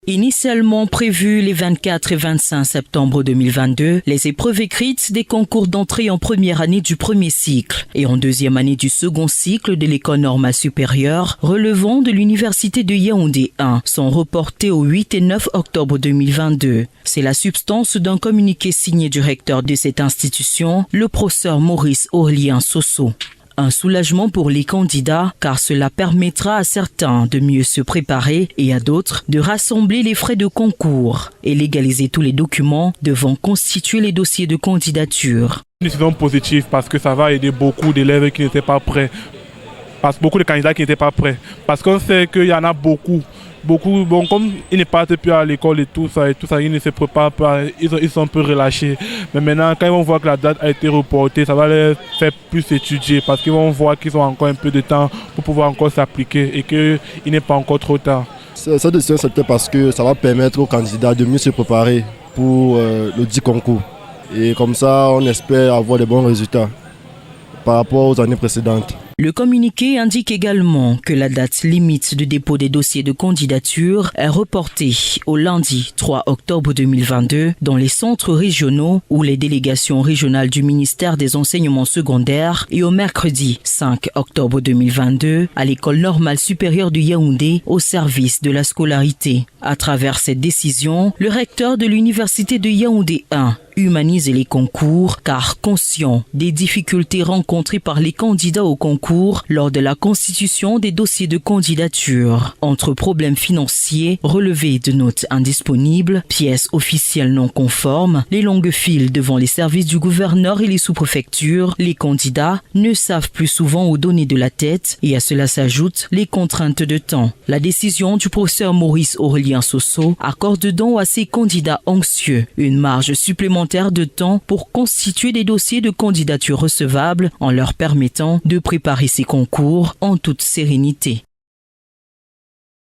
Initialement prévues les 24 et 25 septembre 2022, les épreuves écrites des concours d'entrée en première année du premier cycle et en deuxième année du second cycle de l'école normale supérieure relevant de l'université de Yaoundé 1 sont reportées au 8 et 9 octobre 2022. C'est la substance d'un communiqué signé du recteur de cette institution, le professeur Maurice Aurélien Sosso. Un soulagement pour les candidats car cela permettra à certains de mieux se préparer et à d'autres de rassembler les frais de concours et légaliser tous les documents devant constituer les dossiers de candidature. Une décision positive parce que ça va aider beaucoup d'élèves qui n'étaient pas prêts, beaucoup de candidats qui n'étaient pas prêts, parce qu'on sait qu'il y en a beaucoup, bon, comme ils ne partent plus à l'école et tout ça, ils ne se préparent pas, ils sont un peu relâchés. Mais maintenant, quand ils vont voir que la date a été reportée, ça va les faire plus étudier parce qu'ils vont voir qu'ils ont encore un peu de temps pour pouvoir encore s'appliquer et qu'il n'est pas encore trop tard. Cette décision, c'était parce que ça va permettre aux candidats de mieux se préparer pour le dit concours. Et comme ça, on espère avoir de bons résultats par rapport aux années précédentes. Le communiqué indique également que la date limite de dépôt des dossiers de candidature est reportée au lundi 3 octobre 2022 dans les centres régionaux ou les délégations régionales du ministère des enseignements secondaires et au mercredi 5 octobre 2022 à l'école normale supérieure de Yaoundé au service de la scolarité. À travers cette décision, le recteur de l'université de Yaoundé 1 humanise les concours car conscient des difficultés rencontrées par les candidats au concours lors de la constitution des dossiers de candidature. Entre problèmes financiers, relevés de notes indisponibles, pièces officielles non conformes, les longues files devant les services du gouverneur et les sous-préfectures, les candidats ne savent plus souvent où donner de la tête et à cela s'ajoutent les contraintes de temps. La décision du professeur Maurice Aurélien Sosso accorde donc à ces candidats anxieux une marge supplémentaire de temps pour constituer des dossiers de candidature recevables en leur permettant de préparer ces concours en toute sérénité.